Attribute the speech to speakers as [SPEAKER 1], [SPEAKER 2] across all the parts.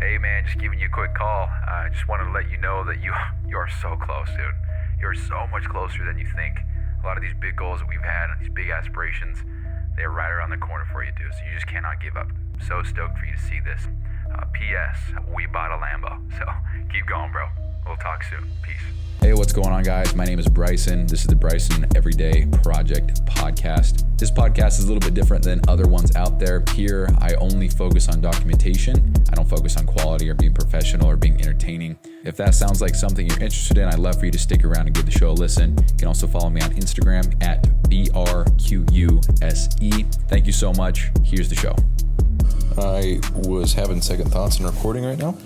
[SPEAKER 1] Hey man, just giving you a quick call. I just wanted to let you know that you are so close, dude. You're so much closer than you think. A lot of these big goals that we've had and these big aspirations, they're right around the corner for you, dude. So you just cannot give up. So stoked for you to see this. P.S. We bought a Lambo. So keep going, bro. We'll talk soon. Peace.
[SPEAKER 2] Hey, what's going on, guys? My name is Bryson. This is the Bryson Everyday Project Podcast. This podcast is a little bit different than other ones out there. Here, I only focus on documentation. I don't focus on quality or being professional or being entertaining. If that sounds like something you're interested in, I'd love for you to stick around and give the show a listen. You can also follow me on Instagram at BRQUSE. Thank you so much. Here's the show.
[SPEAKER 3] I was having second thoughts in recording right now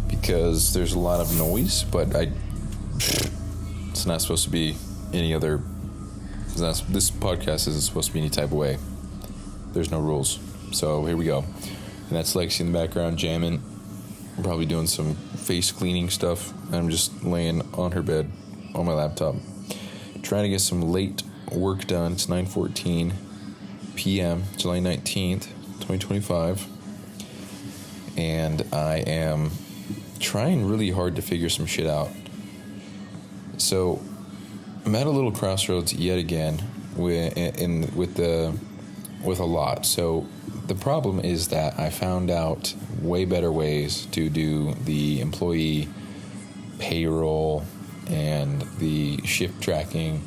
[SPEAKER 3] because there's a lot of noise, but it's not supposed to be any other. This podcast isn't supposed to be any type of way. There's no rules. So here we go. And that's Lexi in the background jamming. I'm probably doing some face cleaning stuff. I'm just laying on her bed on my laptop, trying to get some late work done. It's 9:14 p.m., July 19th, 2025. And I am trying really hard to figure some shit out. So I'm at a little crossroads yet again with a lot. So the problem is that I found out way better ways to do the employee payroll and the shift tracking,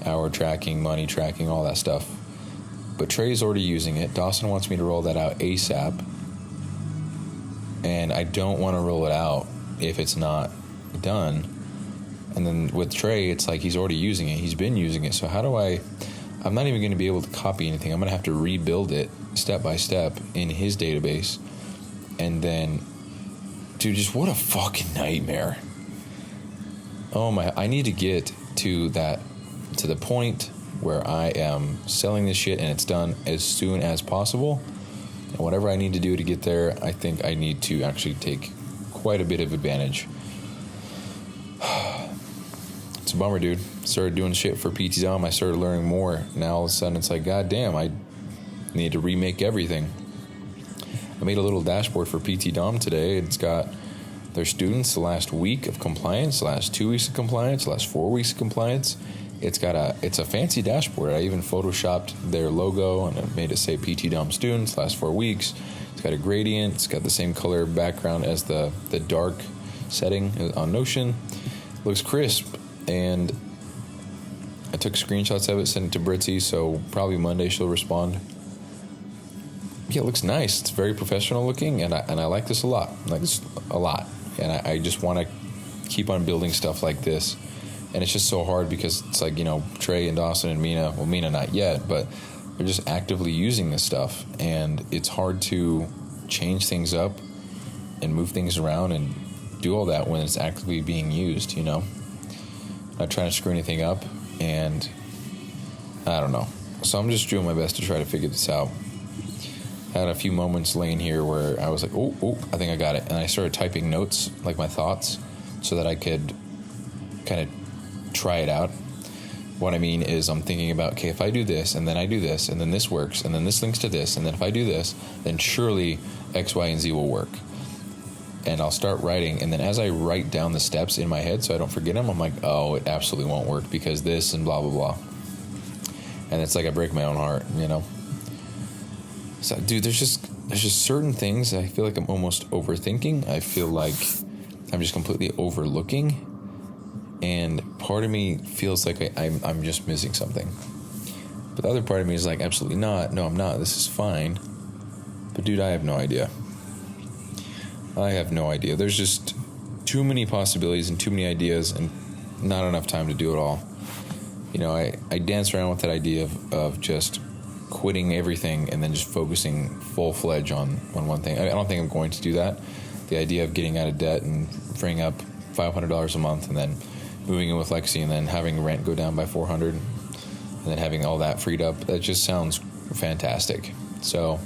[SPEAKER 3] hour tracking, money tracking, all that stuff. But Trey's already using it. Dawson wants me to roll that out ASAP. And I don't want to roll it out if it's not done. And then with Trey, it's like he's already using it. He's been using it. So how do I'm not even going to be able to copy anything. I'm going to have to rebuild it step by step in his database. And then, dude, just what a fucking nightmare. Oh my, I need to get to the point where I am selling this shit and it's done as soon as possible. And whatever I need to do to get there, I think I need to actually take quite a bit of advantage. It's a bummer, dude. Started doing shit for PT-Dom. I started learning more. Now all of a sudden it's like, God damn, I need to remake everything. I made a little dashboard for PT-Dom today. It's got their students, the last week of compliance, the last 2 weeks of compliance, the last 4 weeks of compliance. It's a fancy dashboard. I even photoshopped their logo and I made it say PT-Dom students, last 4 weeks. It's got a gradient. It's got the same color background as the dark setting on Notion. Looks crisp. And I took screenshots of it, sent it to Britzy, so probably Monday she'll respond. Yeah, it looks nice. It's very professional looking, and I like this a lot. And I just want to keep on building stuff like this. And it's just so hard because it's like, Trey and Dawson and Mina, well, Mina not yet, but they're just actively using this stuff. And it's hard to change things up and move things around and do all that when it's actively being used, Not trying to screw anything up, and I don't know. So I'm just doing my best to try to figure this out. I had a few moments laying here where I was like, oh, I think I got it. And I started typing notes, like my thoughts, so that I could kind of try it out. What I mean is I'm thinking about, okay, if I do this, and then I do this, and then this works, and then this links to this, and then if I do this, then surely X, Y, and Z will work. And I'll start writing, and then as I write down the steps in my head so I don't forget them, I'm like, oh, it absolutely won't work because this and blah, blah, blah. And it's like I break my own heart, So, dude, there's just certain things I feel like I'm almost overthinking. I feel like I'm just completely overlooking. And part of me feels like I'm just missing something. But the other part of me is like, absolutely not. No, I'm not. This is fine. But, dude, I have no idea. There's just too many possibilities and too many ideas and not enough time to do it all. I dance around with that idea of just quitting everything and then just focusing full-fledged on one thing. I don't think I'm going to do that. The idea of getting out of debt and freeing up $500 a month and then moving in with Lexi and then having rent go down by $400 and then having all that freed up, that just sounds fantastic. So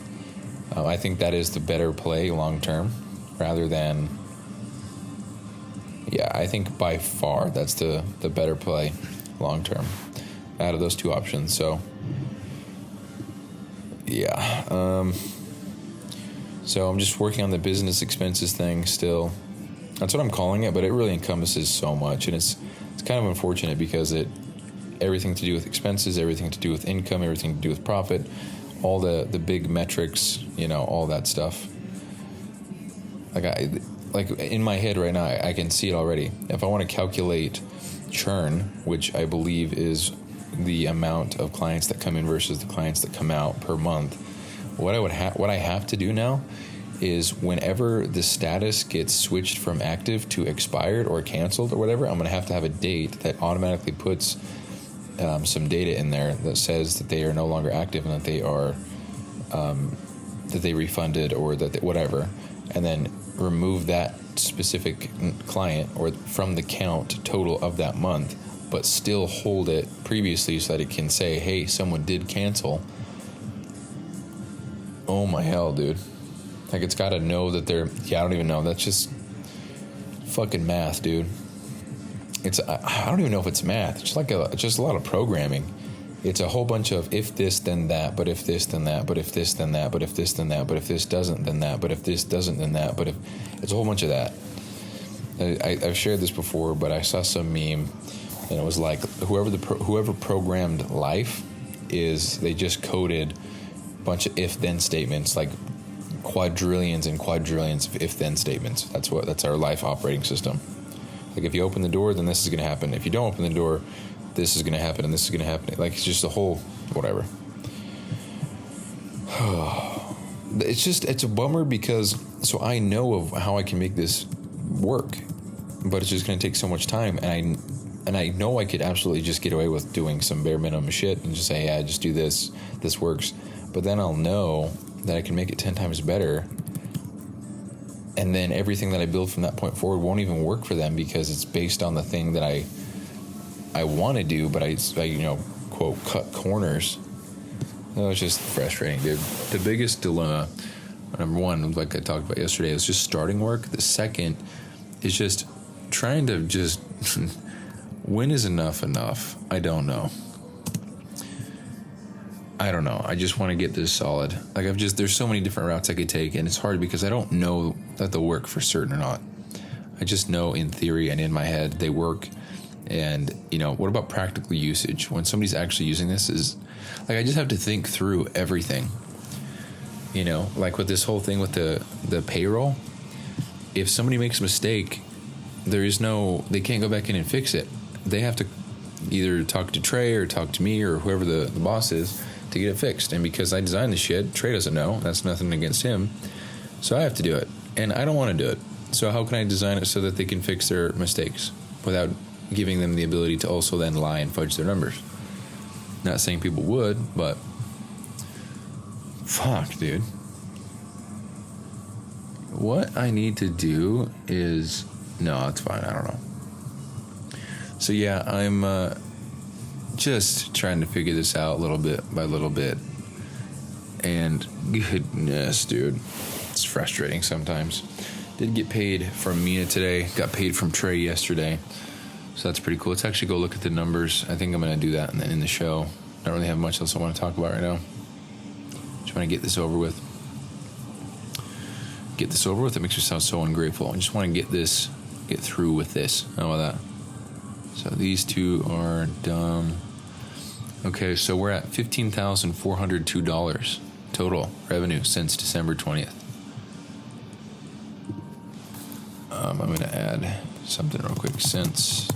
[SPEAKER 3] I think that is the better play long-term. Rather than, I think by far that's the better play long term out of those two options. So, So I'm just working on the business expenses thing still. That's what I'm calling it, but it really encompasses so much, and it's kind of unfortunate because everything to do with expenses, everything to do with income, everything to do with profit, all the big metrics, all that stuff. Like in my head right now, I can see it already. If I want to calculate churn, which I believe is the amount of clients that come in versus the clients that come out per month, what I have to do now is whenever the status gets switched from active to expired or canceled or whatever, I'm going to have a date that automatically puts some data in there that says that they are no longer active and that they are that they refunded or that whatever, and then remove that specific client or from the count total of that month, but still hold it previously so that it can say, hey, someone did cancel. Oh my hell, dude. Like, it's got to know that I don't even know. That's just fucking math, dude. I don't even know if it's math. It's just a lot of programming. It's a whole bunch of if this, then that, but if this, then that, but if this, then that, but if this, then that, but if this doesn't, then that, but if this doesn't, then that, but if... It's a whole bunch of that. I've shared this before, but I saw some meme, and it was like, whoever programmed life they just coded a bunch of if-then statements, like quadrillions and quadrillions of if-then statements. That's our life operating system. Like, if you open the door, then this is going to happen. If you don't open the door, this is going to happen, and this is going to happen. Like, it's just a whole whatever. It's a bummer because so I know of how I can make this work, but it's just going to take so much time, and I know I could absolutely just get away with doing some bare minimum shit and just say, yeah, just do this works. But then I'll know that I can make it 10 times better, and then everything that I build from that point forward won't even work for them because it's based on the thing that I want to do, but I quote, cut corners. It's just frustrating, dude. The biggest dilemma, number one, like I talked about yesterday, is just starting work. The second is just trying to just when is enough? I don't know. I just want to get this solid. Like, there's so many different routes I could take, and it's hard because I don't know that they'll work for certain or not. I just know in theory and in my head they work. And, what about practical usage? When somebody's actually using this I just have to think through everything. Like with this whole thing with the payroll, if somebody makes a mistake, they can't go back in and fix it. They have to either talk to Trey or talk to me or whoever the boss is to get it fixed. And because I designed the shit, Trey doesn't know. That's nothing against him. So I have to do it. And I don't want to do it. So how can I design it so that they can fix their mistakes without giving them the ability to also then lie and fudge their numbers? Not saying people would, but fuck, dude. What I need to do is... No, it's fine. I don't know. So yeah, I'm just trying to figure this out little bit by little bit. And goodness, dude, it's frustrating sometimes. Did get paid from Mina today. Got paid from Trey yesterday. So that's pretty cool. Let's actually go look at the numbers. I think I'm going to do that in the show. I don't really have much else I want to talk about right now. Just want to get this over with. It makes me sound so ungrateful. I just want to get through with this. How about that? So these two are done. Okay, so we're at $15,402 total revenue since December 20th. I'm going to add something real quick. Since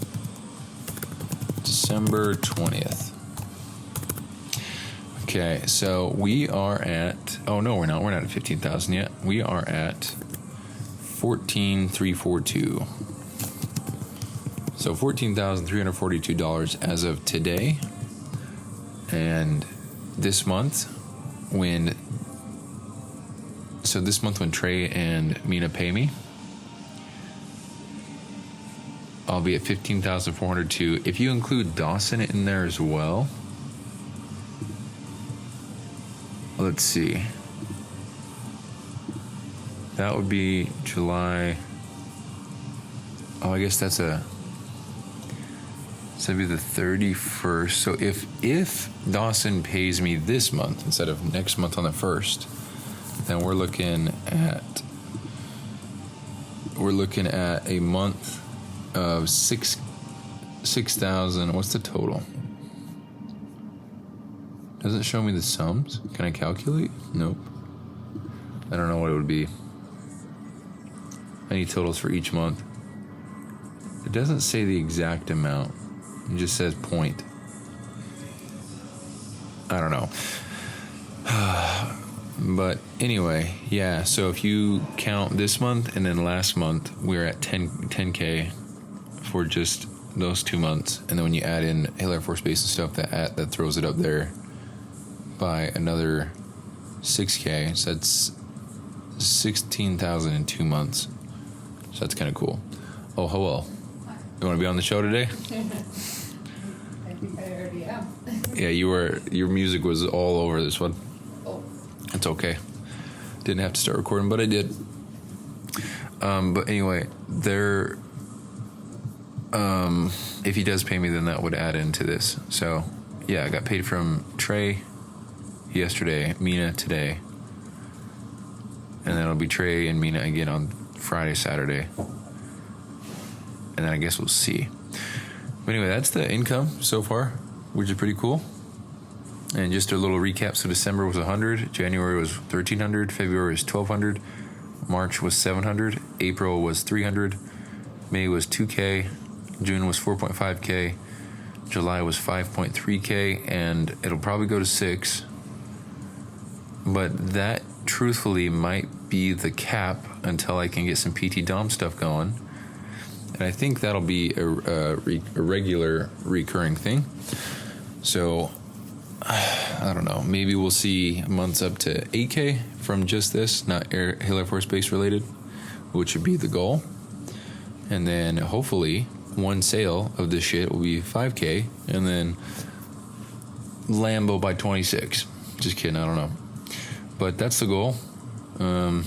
[SPEAKER 3] December 20th. Okay, so we are at... Oh, no, we're not. We're not at 15,000 yet. We are at 14,342. So $14,342 as of today. And this month, when Trey and Mina pay me, I'll be at 15,402. If you include Dawson in there as well, let's see. That would be July. Oh, I guess that'd be the 31st. So if Dawson pays me this month instead of next month on the 1st, then we're looking at a month of 6,000. What's the total? Does it show me the sums? Can I calculate? Nope. I don't know what it would be. I need totals for each month. It doesn't say the exact amount. It just says point. I don't know. But anyway, yeah, so if you count this month and then last month, we're at 10K for just those 2 months. And then when you add in Hill Air Force Base and stuff, that throws it up there by another 6K. So that's 16,000 in 2 months. So that's kind of cool. Oh, hello. You want to be on the show today?
[SPEAKER 4] I think I already am.
[SPEAKER 3] Yeah, your music was all over this one.
[SPEAKER 4] Oh.
[SPEAKER 3] It's okay. Didn't have to start recording, but I did. But anyway, if he does pay me, then that would add into this. So, yeah, I got paid from Trey yesterday, Mina today. And then it'll be Trey and Mina again on Friday, Saturday. And then I guess we'll see. But anyway, that's the income so far, which is pretty cool. And just a little recap. So December was 100, January was 1,300, February was 1,200, March was 700, April was 300, May was 2K, June was 4.5K, July was 5.3K, and it'll probably go to 6. But that truthfully might be the cap until I can get some PT Dom stuff going. And I think that'll be a regular recurring thing. So I don't know. Maybe we'll see months up to 8K from just this, not Hill Air Force Base related, which would be the goal. And then hopefully one sale of this shit will be 5K, and then Lambo by 26. Just kidding. I don't know. But that's the goal. I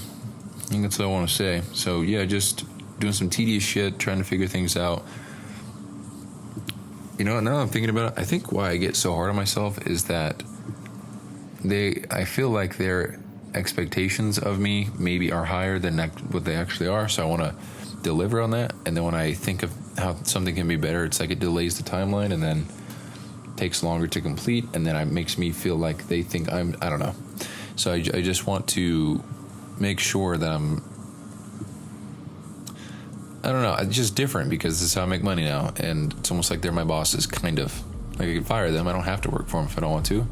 [SPEAKER 3] think that's what I want to say. So yeah, just doing some tedious shit, trying to figure things out. You know, now I'm thinking about it, I think why I get so hard on myself is that I feel like their expectations of me maybe are higher than what they actually are. So I want to deliver on that. And then when I think of how something can be better, it's like it delays the timeline and then takes longer to complete. And then it makes me feel like they think I don't know. So I just want to make sure that I don't know, it's just different because this is how I make money now, and it's almost like they're my bosses, kind of. Like I can fire them, I don't have to work for them if I don't want to.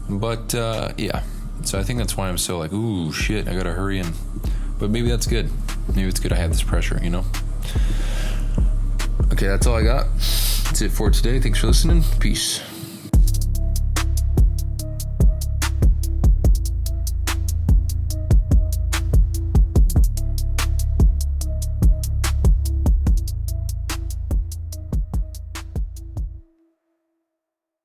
[SPEAKER 3] But yeah, so I think that's why I'm so like, ooh, shit, I gotta hurry in. But maybe that's good. Maybe it's good I have this pressure, you know? Okay, that's all I got. That's it for today. Thanks for listening. Peace.